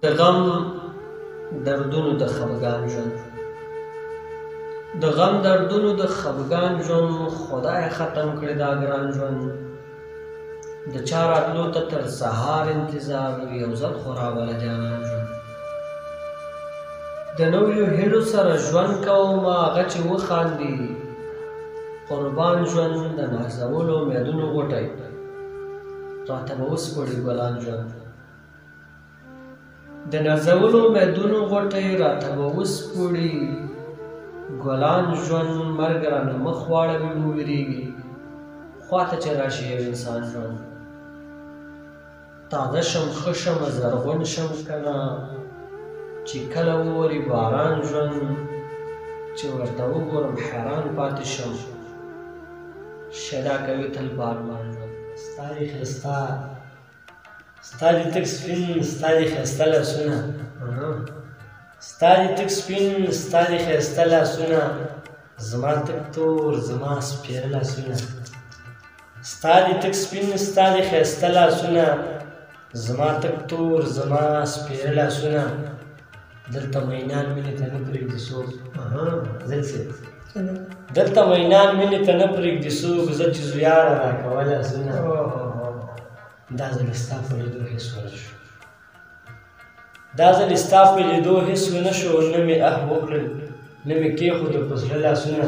د غم دردونو د خفګان ژوند د غم دردونو د خفګان ژوند خدای ختم کړی دا ګران ژوند د چا راتلو ته تر سهار انتظار یو ځل خو راوله جانان ژوند د نویو هیلو سره ژوند کوم هغه چې وخاندي قربان ژوند د نازولو امیدونو غوټی راته به وسپړي ګلان ژوند د نازولو امیدونو غوټی راته به وسپړي ګلان ژوند مرګ رانه مخ واړوي وویریږي خواته چې راشي یو انسان ژوند تازه شم ښه شم زرغون شم کنه چې کله ووري باران ژوند چې ورته وګورم حیران پاتې شم شیدا کوي تل بارمان ژوند ستا دې ښایسته ستا دې تک سپین ستا دې ښایسته لاسونه ستا دې تک سپین ستا دې ښایسته لاسونه زما تک تور زما سپېره لاسونه ستا دې تک سپین ستا دې ښایسته لاسونه زما تک تور زما سپېره لاسونه دلته مینان مینې ته نه پرېږدي څوک دلته مینان مینې ته نه پرېږدي څوک زه چې زویاړه راکوه لاسونه دا ځل ستا په لیدو هېڅ ونه شو دا ځل ستا په لیدو هېڅ ونه شو نه مې وکړل نه مې کېښودو په زړه لاسونه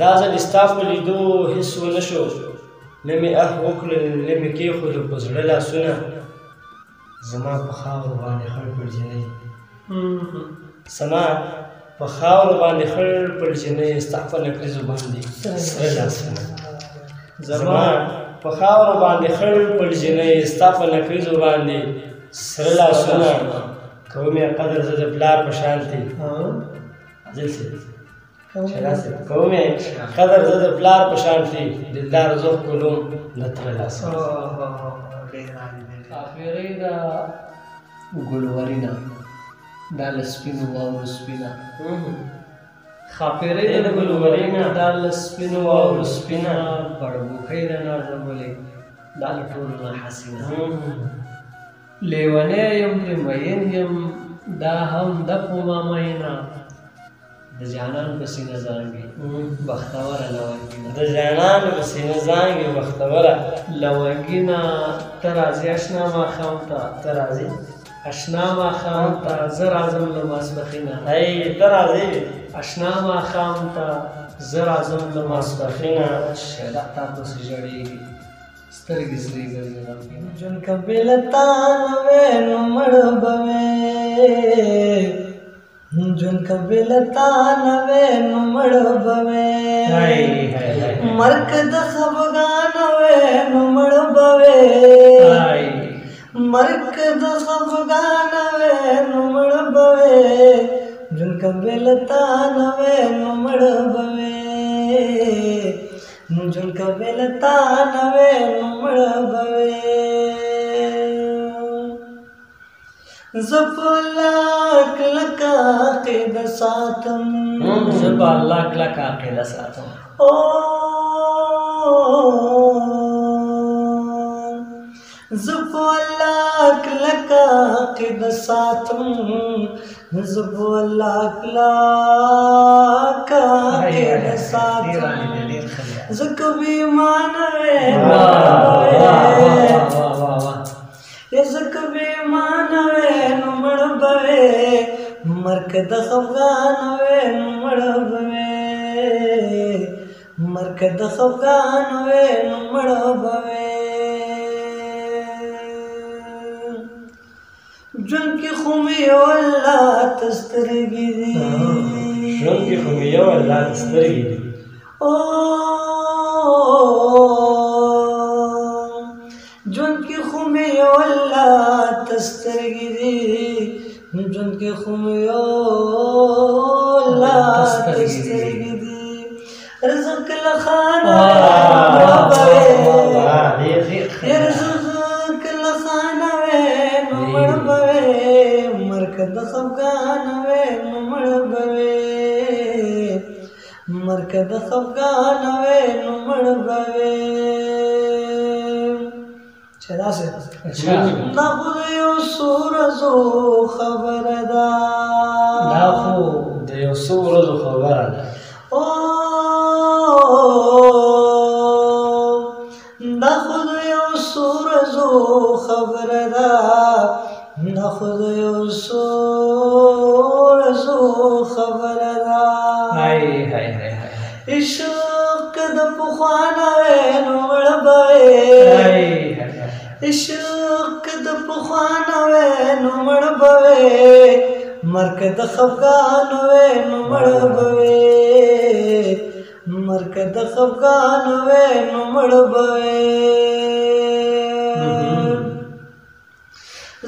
دا ځل ستا په لیدو هېڅ ونه شو نه مې وکړل نه مې کېښودو په زړه لاسونه زما په خاورو باندې خړ پړجنۍ زما په خاورو باندې خړ پړجنۍ ستا په نکریزو باندې سره لاسونه زما په خاورو باندې خړ پړجنۍ ستا په نکریزو باندې سره لاسونه کوم یې قدر زه د پلار په شانتې کوم یې قدر زه د پلار په شانتې دلدار زوخ کلوم د تره لاسونه خاپیرۍ د ګلورینه دا له سپینو واورو سپینه خاپیرۍ د ګلورینه دا له سپینو واورو سپینه بړبوکۍ د نازولې دا له ټولو نه حسینه لیونی یم پرې مین یم دا هم د په ما مینه د جانان په سینه زانګې بختوره لونګینه د جانان په سینه زانګې بختوره لونګینه ته راځې اشنا ماښام ته ته راځې اشنا ماښام ته زه راځم له ماسپښینه ته راځې اشنا ماښام ته زه راځم له ماسپښینه شیدا تا پسې ژړېږي سترګې سرې ګرځي غمګینه ژوند که بې له تا نه وې نو مړه به وې ژوند که بې له تا نه وې نو مړه به وې مرګ د خفګانه وې نو مړه به وې مرګ د خفګانه وې نو مړه به وې ژوند که بې له تا نه وې نو مړه به وې ژوند که بې له تا نه وې نو مړه به وې زه په الله کلکه عقیده ساتم زه په الله کلکه عقیده ساتم زه په الله کلکه عقیده ساتم زه په الله کلکه عقیده ساتم زه که بې ایمانه وې زه که بې ایمانه وې نو مړه به وې مرګ د خفګانه وې نو مړه به وې مرګ د خفګانه وې نو مړه به وې ژوند کې خو مې یو الله ته سترګې دي ژوند کې خو مې یو الله ته سترګې دي ژوند کې خو مې یو الله ته سترګې دي ژوند کې خو مې یو الله ته سترګې دي رزق له خانه مړه به وې رزق له خانه وې نو مړه به وې مرګ د خفګانه وې نو مړه به وې مرګ د خفګانه وې نو مړه به وې چې داسې اچھا نبض یو سور ورځو خبره ده دا خو د یو څو ورځو خبره ده دا خو د یو څو ورځو خبره ده دا خو د یو څو ورځو خبره ده عشق د پخوا نه وی نو مړه به وی عشق د پخوا نه وی نو مړه به وی مرګ د خفګان وی نو مړه به وی مرګ د خفګان وی نو مړه به وی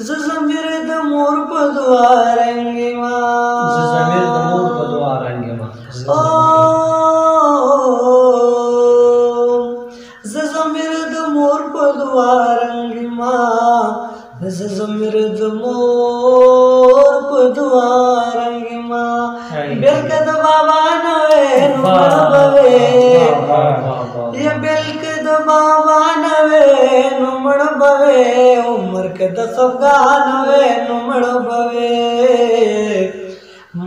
زه ضمیر د مور په دعا رنګ ما زه ضمیر د مور په دعا رنګ ما زه ضمیر د مور په دعا رنګ ما زه ضمیر د مور په دعا رنګ ما بلک د بابا نه وی نو مړه به وی یا بلک د بابا نه وی نو مړه به وی مرګ د خفګان وی نو مړه به وی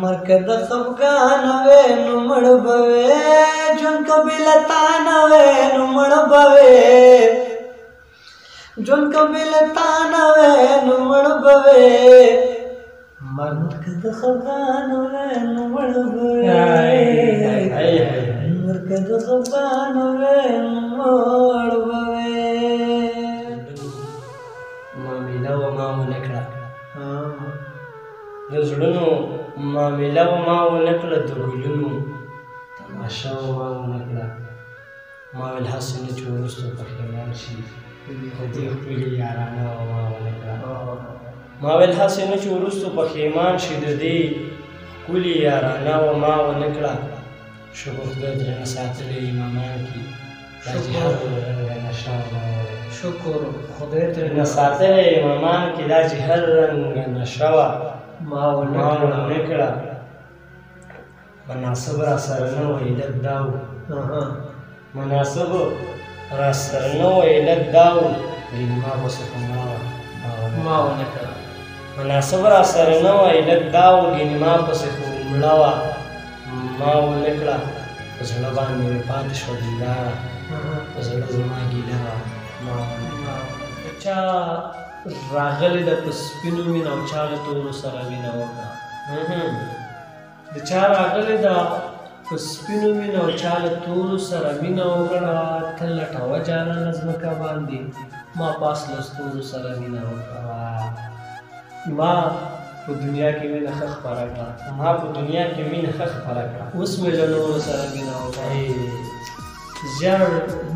مرګ د خفګان وی نو مړه به وی جون قبیلتان وی نو مړه به وی جون قبیلتان وی نو مړه به وی مرګ د خفګان وی نو مړه به وی مرګ د خفګان وی نو مړه به وی معامله وما ونه کړه د زړونو معامله وما ونه کړه د ګلونو تماشا وما ونه کړه ما ویل هسې نه چې وروسته پښیمان شي د دې ښکلي یارانه وما ونه کړه ما ویل هسې نه چې وروسته پښیمان شي د دې ښکلي یارانه وما ونه کړه شکر خدای درنه ساتلی امامان کې دا چې هر رنګه نشه شکر خدای ترې ساتلی امامان کې دا چې هر رنګه نشه وه ما ونه کړه مناسب را سره نه و علت دا و مناسب را سره نه و علت دا و ګینې ما پسې خو ما ونه کړه مناسب را سره نه و علت دا و ګینې ما پسې خو مړه وه ما ونه کړه په زړه باندې مې پاتې شوه دلداره په زړه زما ګیله وه ما ونه کړه چا راغلی ده په سپینو مینه او چا له تورو سره مینه وکړه د چا راغلی ده په سپینو مینه او چا له تورو سره مینه وکړه ته لټوه جانانه ځمکه باندې ما پاس له ستورو سره مینه وکړه ما په دنیا کې مینه ښه خپره کړه ما په دنیا کې مینه ښه خپره کړه اوس مې له نورو سره مینه وکړه ژړ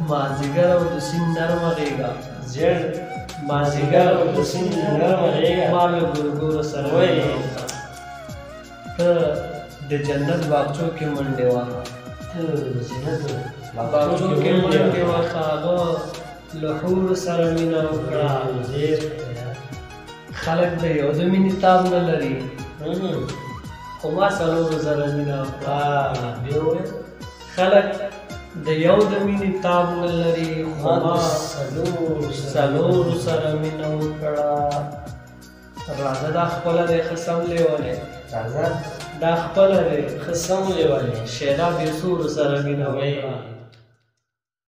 مازدیګر او د سیند نرمه غېږه ژړ مازدیګر او د سیند نرمه غېږه ما له ګورګورو سره مینه وکړه ته د جنت باغچو کې منډې وهه ته د جنت باغچو کې منډې وهه هغه له حورو سره مینه وکړه خلک د یو د مینې تاب نه لري خو ما څلورو زره مینه وکړه خلک د یو د مینې تاب نه لري خو ما څلورو سره مینه وکړه راځه دا خپله دی ښه سم لیونی راځه دا خپله دی ښه سم لیونی شیدا بېسورو سره مینه وکړه